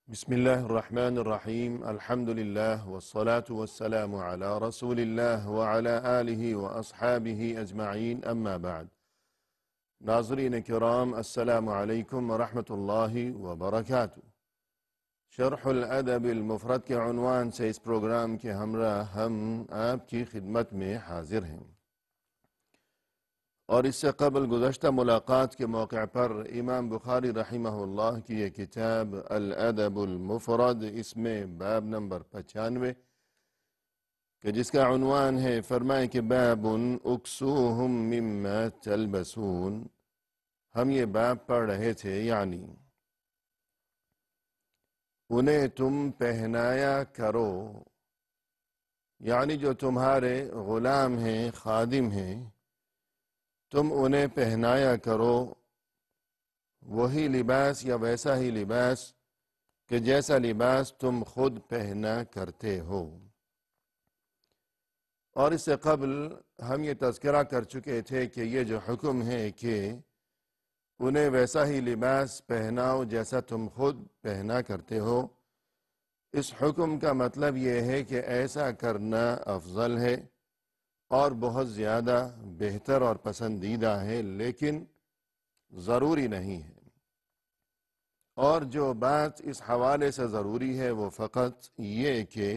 بسم الله الرحمن الرحیم الحمد للہ والصلاة والسلام علی رسول اللہ وعلی آلہ واصحابہ اجمعین اما بعد۔ ناظرین کرام السلام علیکم ورحمۃ اللہ وبرکاتہ۔ شرح الادب المفرد کے عنوان سے اس پروگرام کے ہمراہ ہم آپ کی خدمت میں حاضر ہیں، اور اس سے قبل گزشتہ ملاقات کے موقع پر امام بخاری رحمہ اللہ کی یہ کتاب الادب المفرد، اس میں باب نمبر 95 کہ جس کا عنوان ہے، فرمائے کہ باب اکسوہم مما تلبسون، ہم یہ باب پڑھ رہے تھے، یعنی انہیں تم پہنایا کرو، یعنی جو تمہارے غلام ہیں، خادم ہیں، تم انہیں پہنایا کرو وہی لباس یا ویسا ہی لباس کہ جیسا لباس تم خود پہنا کرتے ہو۔ اور اس سے قبل ہم یہ تذکرہ کر چکے تھے کہ یہ جو حکم ہے کہ انہیں ویسا ہی لباس پہناؤ جیسا تم خود پہنا کرتے ہو، اس حکم کا مطلب یہ ہے کہ ایسا کرنا افضل ہے اور بہت زیادہ بہتر اور پسندیدہ ہے، لیکن ضروری نہیں ہے۔ اور جو بات اس حوالے سے ضروری ہے وہ فقط یہ کہ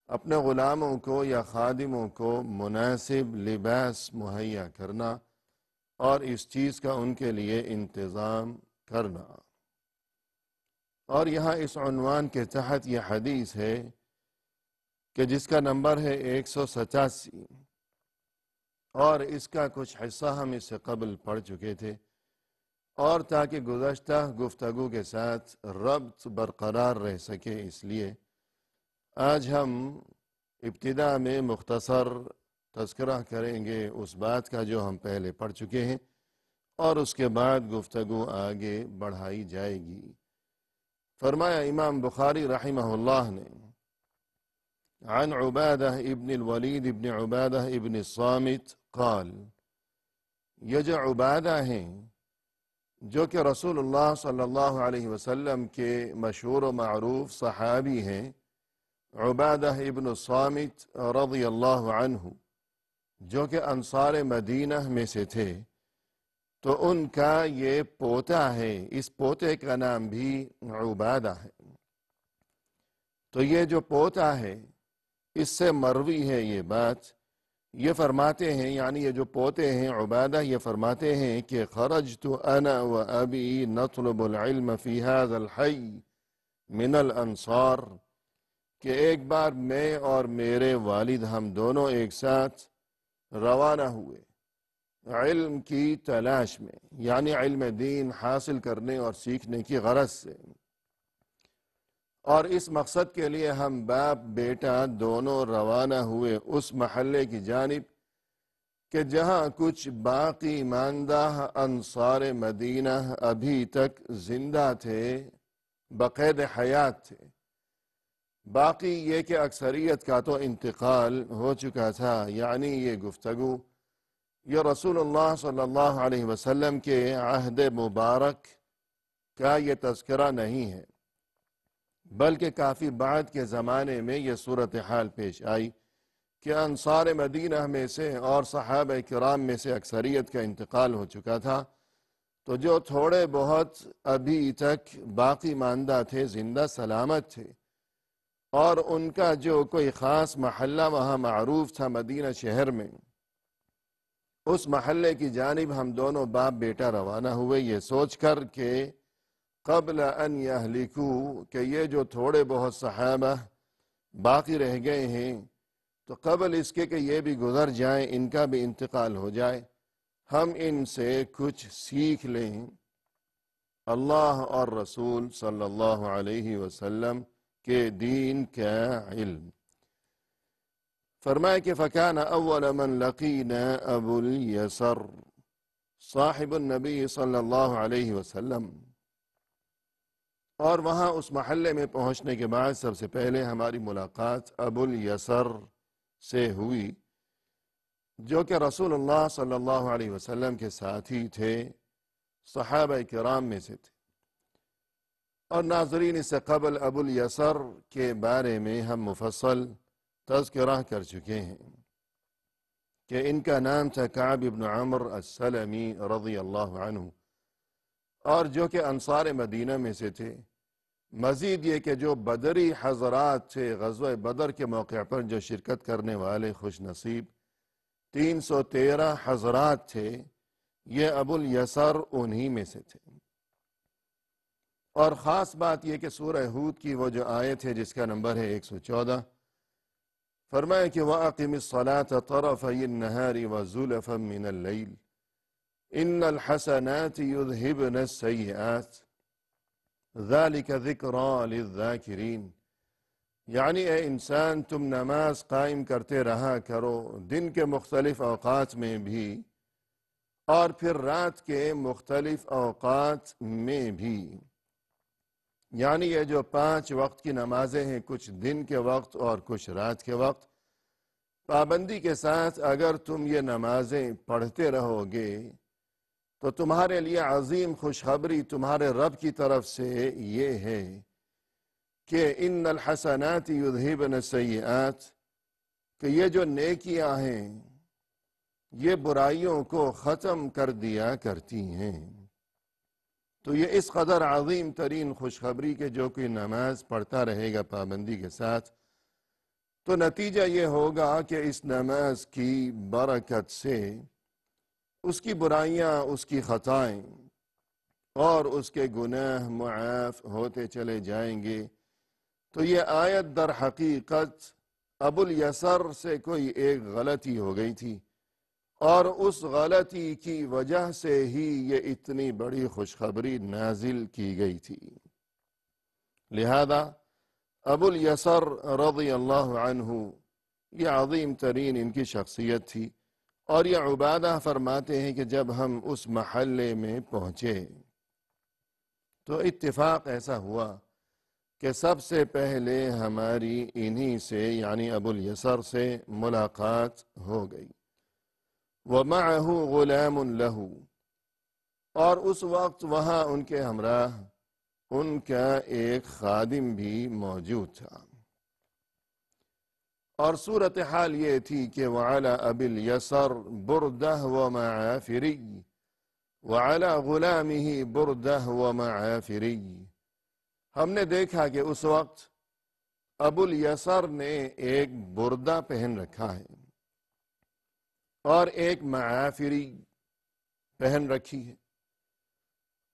اپنے غلاموں کو یا خادموں کو مناسب لباس مہیا کرنا اور اس چیز کا ان کے لیے انتظام کرنا۔ اور یہاں اس عنوان کے تحت یہ حدیث ہے کہ جس کا نمبر ہے 187، اور اس کا کچھ حصہ ہم اس سے قبل پڑھ چکے تھے، اور تاکہ گزشتہ گفتگو کے ساتھ ربط برقرار رہ سکے اس لیے آج ہم ابتدا میں مختصر تذکرہ کریں گے اس بات کا جو ہم پہلے پڑھ چکے ہیں، اور اس کے بعد گفتگو آگے بڑھائی جائے گی۔ فرمایا امام بخاری رحمہ اللہ نے، عن عبادہ ابن الولید ابن عبادہ ابن الصامت قال، یہ جو عبادہ ہیں جو کہ رسول اللہ صلی اللہ علیہ وسلم کے مشہور و معروف صحابی ہیں، عبادہ ابن الصامت رضی اللہ عنہ، جو کہ انصار مدینہ میں سے تھے، تو ان کا یہ پوتا ہے، اس پوتے کا نام بھی عبادہ ہے۔ تو یہ جو پوتا ہے اس سے مروی ہے یہ بات، یہ فرماتے ہیں، یعنی یہ جو پوتے ہیں عبادہ، یہ فرماتے ہیں کہ خرجت انا و ابی نطلب العلم فی هذا الحی من الانصار، کہ ایک بار میں اور میرے والد ہم دونوں ایک ساتھ روانہ ہوئے علم کی تلاش میں، یعنی علم دین حاصل کرنے اور سیکھنے کی غرض سے، اور اس مقصد کے لیے ہم باپ بیٹا دونوں روانہ ہوئے اس محلے کی جانب کہ جہاں کچھ باقی ماندہ انصار مدینہ ابھی تک زندہ تھے، بقید حیات تھے۔ باقی یہ کہ اکثریت کا تو انتقال ہو چکا تھا، یعنی یہ گفتگو یہ رسول اللہ صلی اللہ علیہ وسلم کے عہد مبارک کا یہ تذکرہ نہیں ہے، بلکہ کافی بعد کے زمانے میں یہ صورتحال پیش آئی کہ انصار مدینہ میں سے اور صحابہ کرام میں سے اکثریت کا انتقال ہو چکا تھا، تو جو تھوڑے بہت ابھی تک باقی ماندہ تھے، زندہ سلامت تھے، اور ان کا جو کوئی خاص محلہ وہاں معروف تھا مدینہ شہر میں، اس محلے کی جانب ہم دونوں باپ بیٹا روانہ ہوئے، یہ سوچ کر کہ قبل ان یہلکو، کہ یہ جو تھوڑے بہت صحابہ باقی رہ گئے ہیں، تو قبل اس کے کہ یہ بھی گزر جائیں، ان کا بھی انتقال ہو جائے، ہم ان سے کچھ سیکھ لیں اللہ اور رسول صلی اللہ علیہ وسلم کے دین کا علم۔ فرمائے کہ فکان اول من لقینا ابو الیسر صاحب النبی صلی اللہ علیہ وسلم، اور وہاں اس محلے میں پہنچنے کے بعد سب سے پہلے ہماری ملاقات ابو الیسر سے ہوئی، جو کہ رسول اللہ صلی اللہ علیہ وسلم کے ساتھی تھے، صحابہ کرام میں سے تھے، اور ناظرین، اس سے قبل ابو الیسر کے بارے میں ہم مفصل تذکرہ کر چکے ہیں کہ ان کا نام تھا کعب بن عمرو السلمی رضی اللہ عنہ، اور جو کہ انصار مدینہ میں سے تھے۔ مزید یہ کہ جو بدری حضرات تھے، غزوہ بدر کے موقع پر جو شرکت کرنے والے خوش نصیب 313 حضرات تھے، یہ ابو الیسر انہی میں سے تھے۔ اور خاص بات یہ کہ سورہ ہود کی وہ جو آیت ہے جس کا نمبر ہے 114، فرمایا کہ وَأَقِمِ الصَّلَاةَ طَرَفَيِ النَّهَارِ وَزُلَفًا مِّنَ اللَّيْلِ إِنَّ الْحَسَنَاتِ يُذْهِبْنَ السَّيِّئَاتِ ذَلِكَ ذِكْرَى لِلذَّاكِرِينَ، یعنی اے انسان، تم نماز قائم کرتے رہا کرو دن کے مختلف اوقات میں بھی اور پھر رات کے مختلف اوقات میں بھی، یعنی یہ جو 5 وقت کی نمازیں ہیں، کچھ دن کے وقت اور کچھ رات کے وقت، پابندی کے ساتھ اگر تم یہ نمازیں پڑھتے رہو گے تو تمہارے لیے عظیم خوشخبری تمہارے رب کی طرف سے یہ ہے کہ ان الحسنات یذہبن السیئات، کہ یہ جو نیکیاں ہیں یہ برائیوں کو ختم کر دیا کرتی ہیں۔ تو یہ اس قدر عظیم ترین خوشخبری کہ جو کوئی نماز پڑھتا رہے گا پابندی کے ساتھ، تو نتیجہ یہ ہوگا کہ اس نماز کی برکت سے اس کی برائیاں، اس کی خطائیں اور اس کے گناہ معاف ہوتے چلے جائیں گے۔ تو یہ آیت در حقیقت ابو الیسر سے کوئی ایک غلطی ہو گئی تھی، اور اس غلطی کی وجہ سے ہی یہ اتنی بڑی خوشخبری نازل کی گئی تھی۔ لہذا ابو الیسر رضی اللہ عنہ، یہ عظیم ترین ان کی شخصیت تھی، اور یہ عبادہ فرماتے ہیں کہ جب ہم اس محلے میں پہنچے تو اتفاق ایسا ہوا کہ سب سے پہلے ہماری انہی سے یعنی ابو الیسر سے ملاقات ہو گئی۔ وَمَعَهُ غُلَامٌ لَهُ، اور اس وقت وہاں ان کے ہمراہ ان کا ایک خادم بھی موجود تھا۔ اور صورتحال یہ تھی کہ وَعَلَى أَبِي الْيَسَرْ بُرْدَةٌ وَمَعَافِرِيٌّ وَعَلَى غُلَامِهِ بُرْدَةٌ وَمَعَافِرِيٌّ، ہم نے دیکھا کہ اس وقت ابو الیسر نے ایک بردہ پہن رکھا ہے اور ایک معافری پہن رکھی ہے،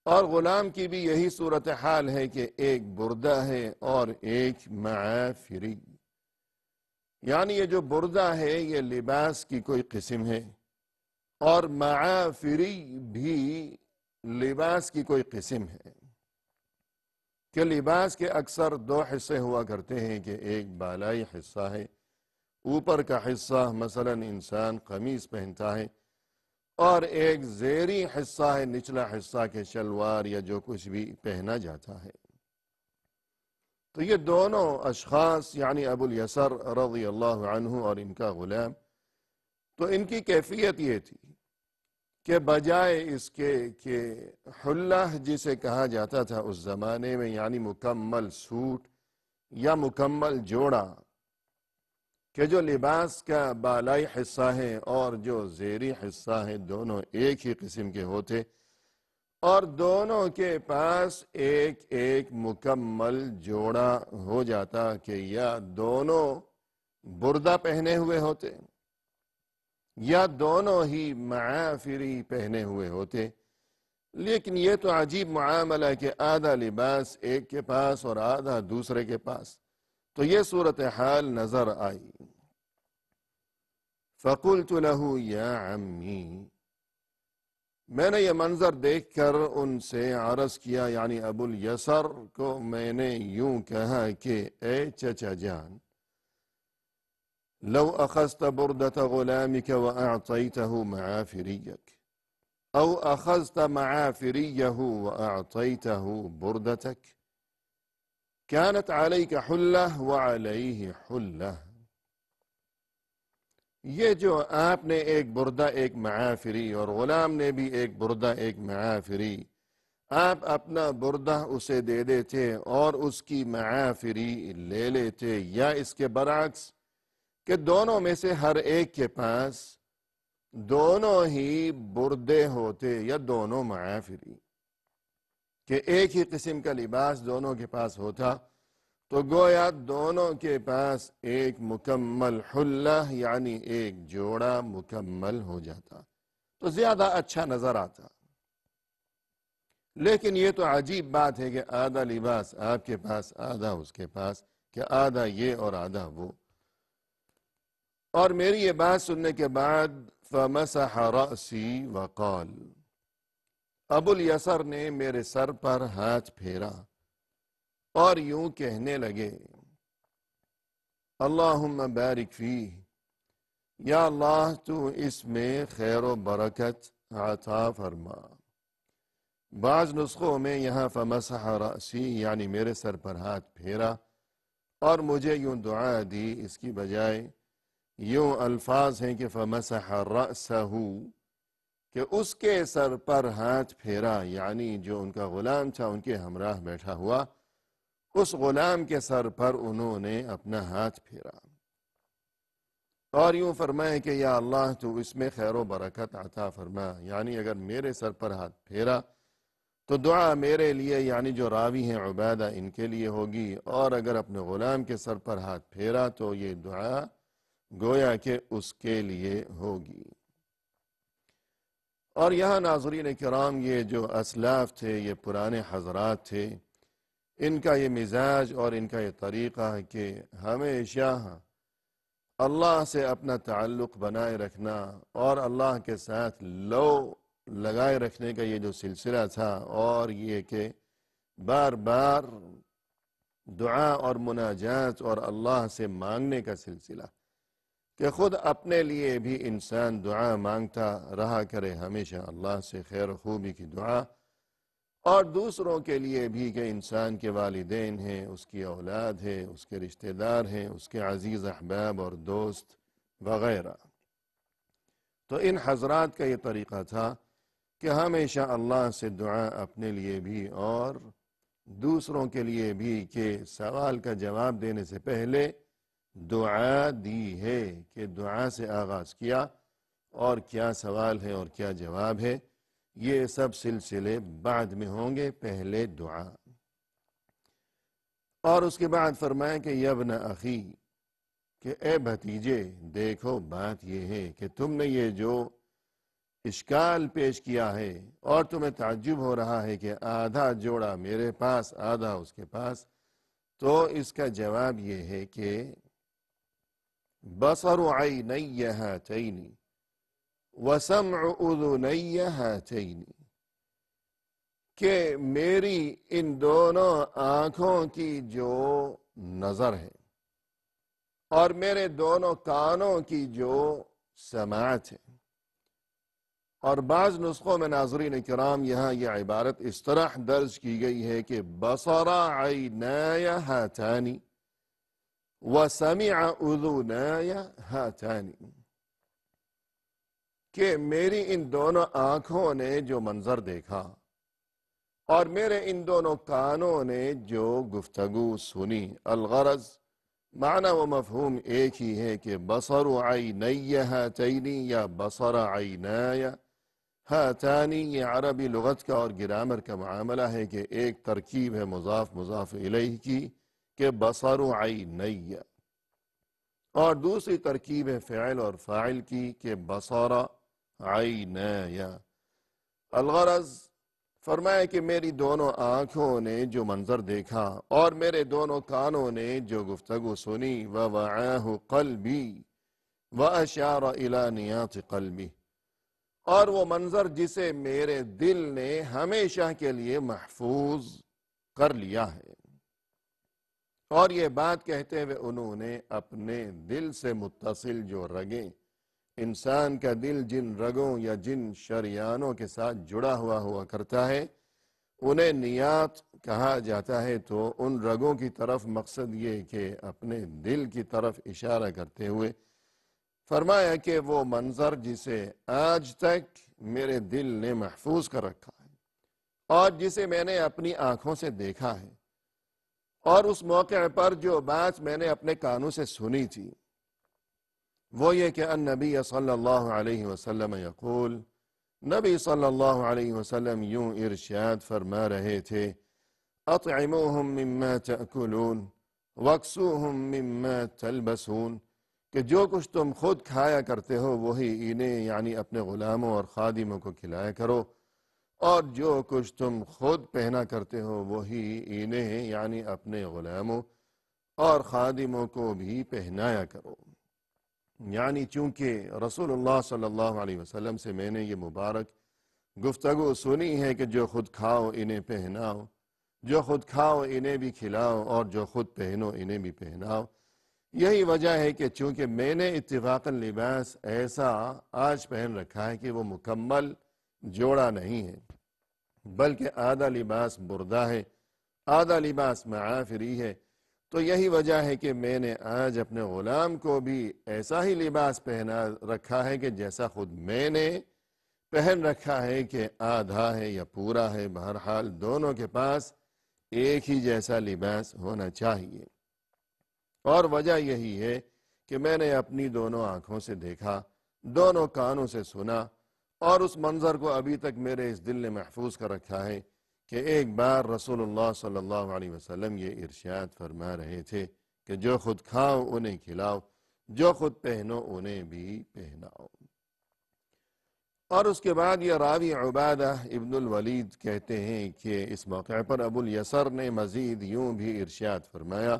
اور غلام کی بھی یہی صورتحال ہے کہ ایک بردہ ہے اور ایک معافری۔ یعنی یہ جو بردہ ہے یہ لباس کی کوئی قسم ہے، اور معافری بھی لباس کی کوئی قسم ہے، کہ لباس کے اکثر 2 حصے ہوا کرتے ہیں، کہ ایک بالائی حصہ ہے، اوپر کا حصہ مثلا انسان قمیص پہنتا ہے، اور ایک زیری حصہ ہے، نچلا حصہ کے شلوار یا جو کچھ بھی پہنا جاتا ہے۔ تو یہ دونوں اشخاص یعنی ابو الیسر رضی اللہ عنہ اور ان کا غلام، تو ان کی کیفیت یہ تھی کہ بجائے اس کے کہ حلہ جسے کہا جاتا تھا اس زمانے میں، یعنی مکمل سوٹ یا مکمل جوڑا، کہ جو لباس کا بالائی حصہ ہے اور جو زیری حصہ ہے دونوں ایک ہی قسم کے ہوتے، اور دونوں کے پاس ایک ایک مکمل جوڑا ہو جاتا، کہ یا دونوں بردہ پہنے ہوئے ہوتے یا دونوں ہی معافری پہنے ہوئے ہوتے۔ لیکن یہ تو عجیب معاملہ ہے کہ آدھا لباس ایک کے پاس اور آدھا دوسرے کے پاس، تو یہ صورتحال نظر آئی۔ فَقُلْتُ لَهُ يَا عَمِّي، میں نے یہ منظر دیکھ کر ان سے عرض کیا، یعنی ابو الیسر کو میں نے یوں کہا کہ اے چچا جان، لو اخذت بردة غلامك وأعطيته معافريك أو أخذت معافريه وأعطيته بردتك كانت عليك حلة وعليه حلة۔ یہ جو آپ نے ایک بردہ ایک معافری اور غلام نے بھی ایک بردہ ایک معافری آپ اپنا بردہ اسے دے دیتے اور اس کی معافری لے لیتے، یا اس کے برعکس کہ دونوں میں سے ہر ایک کے پاس دونوں ہی بردے ہوتے یا دونوں معافری، کہ ایک ہی قسم کا لباس دونوں کے پاس ہوتا تو گویا دونوں کے پاس ایک مکمل حلہ یعنی ایک جوڑا مکمل ہو جاتا تو زیادہ اچھا نظر آتا۔ لیکن یہ تو عجیب بات ہے کہ آدھا لباس آپ کے پاس آدھا اس کے پاس، کہ آدھا یہ اور آدھا وہ۔ اور میری یہ بات سننے کے بعد فَمَسَحَ رَأْسِي وَقَالَ، ابو الیسر نے میرے سر پر ہاتھ پھیرا اور یوں کہنے لگے، اللہم بارک فیہ، یا اللہ تو اس میں خیر و برکت عطا فرما۔ بعض نسخوں میں یہاں فمسح رأسی یعنی میرے سر پر ہاتھ پھیرا اور مجھے یوں دعا دی، اس کی بجائے یوں الفاظ ہیں کہ فمسح رأسہ، کہ اس کے سر پر ہاتھ پھیرا، یعنی جو ان کا غلام تھا ان کے ہمراہ بیٹھا ہوا، اس غلام کے سر پر انہوں نے اپنا ہاتھ پھیرا اور یوں فرمائے کہ یا اللہ تو اس میں خیر و برکت عطا فرما، یعنی اگر میرے سر پر ہاتھ پھیرا تو دعا میرے لیے یعنی جو راوی ہیں عبادہ ان کے لیے ہوگی، اور اگر اپنے غلام کے سر پر ہاتھ پھیرا تو یہ دعا گویا کہ اس کے لیے ہوگی۔ اور یہاں ناظرین کرام یہ جو اسلاف تھے، یہ پرانے حضرات تھے، ان کا یہ مزاج اور ان کا یہ طریقہ ہے کہ ہمیشہ اللہ سے اپنا تعلق بنائے رکھنا اور اللہ کے ساتھ لو لگائے رکھنے کا یہ جو سلسلہ تھا، اور یہ کہ بار بار دعا اور مناجات اور اللہ سے مانگنے کا سلسلہ، کہ خود اپنے لیے بھی انسان دعا مانگتا رہا کرے ہمیشہ اللہ سے خیر و خوبی کی دعا، اور دوسروں کے لیے بھی کہ انسان کے والدین ہیں، اس کی اولاد ہے، اس کے رشتہ دار ہیں، اس کے عزیز احباب اور دوست وغیرہ۔ تو ان حضرات کا یہ طریقہ تھا کہ ہمیشہ اللہ سے دعا اپنے لیے بھی اور دوسروں کے لیے بھی، کہ سوال کا جواب دینے سے پہلے دعا دی ہے، کہ دعا سے آغاز کیا، اور کیا سوال ہے اور کیا جواب ہے یہ سب سلسلے بعد میں ہوں گے، پہلے دعا۔ اور اس کے بعد فرمایا کہ یبن اخی، کہ اے بھتیجے، دیکھو بات یہ ہے کہ تم نے یہ جو اشکال پیش کیا ہے اور تمہیں تعجب ہو رہا ہے کہ آدھا جوڑا میرے پاس آدھا اس کے پاس، تو اس کا جواب یہ ہے کہ بصر عینی ہاتین وسمع اذنی ہاتین، کہ میری ان دونوں آنکھوں کی جو نظر ہے اور میرے دونوں کانوں کی جو سماعت ہے۔ اور بعض نسخوں میں ناظرین کرام یہاں یہ عبارت اس طرح درج کی گئی ہے کہ بصر عینای ہاتانی وسمع اذنای ہاتانی، کہ میری ان دونوں آنکھوں نے جو منظر دیکھا اور میرے ان دونوں کانوں نے جو گفتگو سنی۔ الغرض معنی و مفہوم ایک ہی ہے کہ بصر عینی ہاتین یا بصر عینای ہاتانی، یہ عربی لغت کا اور گرامر کا معاملہ ہے کہ ایک ترکیب ہے مضاف مضاف الیہ کی، کہ بصر عینی، اور دوسری ترکیب ہے فعل اور فاعل کی، کہ بصر عینای۔ الغرض فرمایا کہ میری دونوں آنکھوں نے جو منظر دیکھا اور میرے دونوں کانوں نے جو گفتگو سنی، ووعاہ قلبی واشار الی نیاط قلبی، اور وہ منظر جسے میرے دل نے ہمیشہ کے لیے محفوظ کر لیا ہے۔ اور یہ بات کہتے ہوئے انہوں نے اپنے دل سے متصل جو رگیں، انسان کا دل جن رگوں یا جن شریانوں کے ساتھ جڑا ہوا کرتا ہے انہیں نیات کہا جاتا ہے، تو ان رگوں کی طرف مقصد یہ کہ اپنے دل کی طرف اشارہ کرتے ہوئے فرمایا کہ وہ منظر جسے آج تک میرے دل نے محفوظ کر رکھا ہے اور جسے میں نے اپنی آنکھوں سے دیکھا ہے، اور اس موقع پر جو بات میں نے اپنے کانوں سے سنی تھی وہ یہ کہ النبی صلی اللہ علیہ وسلم یقول، نبی صلی اللہ علیہ وسلم یوں ارشاد فرما رہے تھے، اطعموہم مما تأکلون واکسوہم مما تلبسون، کہ جو کچھ تم خود کھایا کرتے ہو وہی انہیں یعنی اپنے غلاموں اور خادموں کو کھلایا کرو، اور جو کچھ تم خود پہنا کرتے ہو وہی انہیں یعنی اپنے غلاموں اور خادموں کو بھی پہنایا کرو۔ یعنی چونکہ رسول اللہ صلی اللہ علیہ وسلم سے میں نے یہ مبارک گفتگو سنی ہے کہ جو خود کھاؤ انہیں پہناؤ، جو خود کھاؤ انہیں بھی کھلاؤ، اور جو خود پہنو انہیں بھی پہناؤ، یہی وجہ ہے کہ چونکہ میں نے اتفاقاً لباس ایسا آج پہن رکھا ہے کہ وہ مکمل جوڑا نہیں ہے، بلکہ آدھا لباس بردہ ہے، آدھا لباس معافری ہے، تو یہی وجہ ہے کہ میں نے آج اپنے غلام کو بھی ایسا ہی لباس پہنا رکھا ہے کہ جیسا خود میں نے پہن رکھا ہے، کہ آدھا ہے یا پورا ہے، بہرحال دونوں کے پاس ایک ہی جیسا لباس ہونا چاہیے۔ اور وجہ یہی ہے کہ میں نے اپنی دونوں آنکھوں سے دیکھا، دونوں کانوں سے سنا، اور اس منظر کو ابھی تک میرے اس دل نے محفوظ کر رکھا ہے کہ ایک بار رسول اللہ صلی اللہ علیہ وسلم یہ ارشاد فرما رہے تھے کہ جو خود کھاؤ انہیں کھلاؤ، جو خود پہنو انہیں بھی پہناؤ۔ اور اس کے بعد یہ راوی عبادہ ابن الولید کہتے ہیں کہ اس موقع پر ابو الیسر نے مزید یوں بھی ارشاد فرمایا،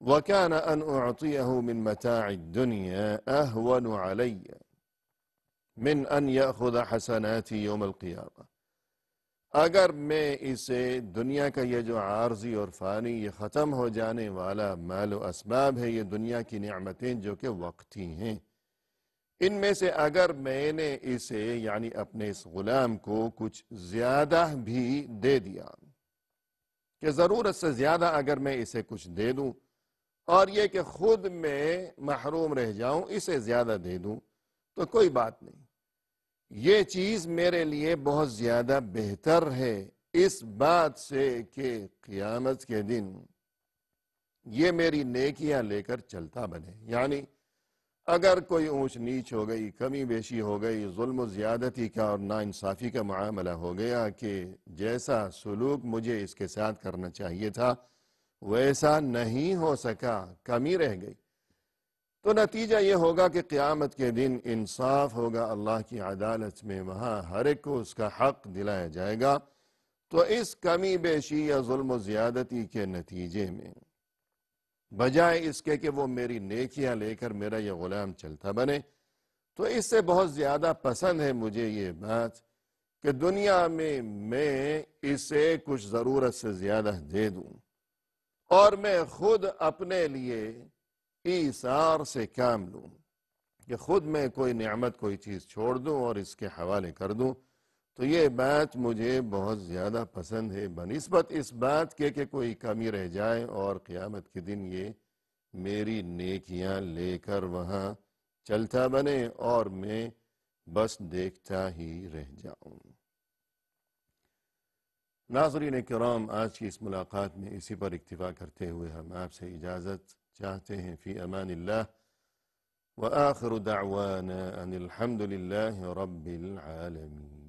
وَكَانَ أَنْ أُعْطِيَهُ مِنْ مَتَاعِ الدُّنْيَا أَهْوَنُ عَلَيَّ مِنْ أَنْ يَأْخُذَ حَسَنَاتِ يَوْمَ الْقِيَامَةِ، اگر میں اسے دنیا کا یہ جو عارضی اور فانی یہ ختم ہو جانے والا مال و اسباب ہے، یہ دنیا کی نعمتیں جو کہ وقتی ہیں، ان میں سے اگر میں نے اسے یعنی اپنے اس غلام کو کچھ زیادہ بھی دے دیا، کہ ضرورت سے زیادہ اگر میں اسے کچھ دے دوں، اور یہ کہ خود میں محروم رہ جاؤں اسے زیادہ دے دوں، تو کوئی بات نہیں، یہ چیز میرے لیے بہت زیادہ بہتر ہے اس بات سے کہ قیامت کے دن یہ میری نیکیاں لے کر چلتا بنے۔ یعنی اگر کوئی اونچ نیچ ہو گئی، کمی بیشی ہو گئی، ظلم و زیادتی کا اور ناانصافی کا معاملہ ہو گیا کہ جیسا سلوک مجھے اس کے ساتھ کرنا چاہیے تھا ویسا نہیں ہو سکا، کمی رہ گئی، تو نتیجہ یہ ہوگا کہ قیامت کے دن انصاف ہوگا اللہ کی عدالت میں، وہاں ہر ایک کو اس کا حق دلایا جائے گا۔ تو اس کمی بیشی یا ظلم و زیادتی کے نتیجے میں بجائے اس کے کہ وہ میری نیکیاں لے کر میرا یہ غلام چلتا بنے، تو اس سے بہت زیادہ پسند ہے مجھے یہ بات کہ دنیا میں اسے کچھ ضرورت سے زیادہ دے دوں، اور میں خود اپنے لیے ایثار سے کام لوں، کہ خود میں کوئی نعمت کوئی چیز چھوڑ دوں اور اس کے حوالے کر دوں، تو یہ بات مجھے بہت زیادہ پسند ہے بنسبت اس بات کے کہ کوئی کمی رہ جائے اور قیامت کے دن یہ میری نیکیاں لے کر وہاں چلتا بنے اور میں بس دیکھتا ہی رہ جاؤں۔ ناظرین کرام، آج کی اس ملاقات میں اسی پر اکتفا کرتے ہوئے ہم آپ سے اجازت چاہتے ہیں، فی امان اللہ، وآخر دعوانا ان الحمد للہ رب العالمین۔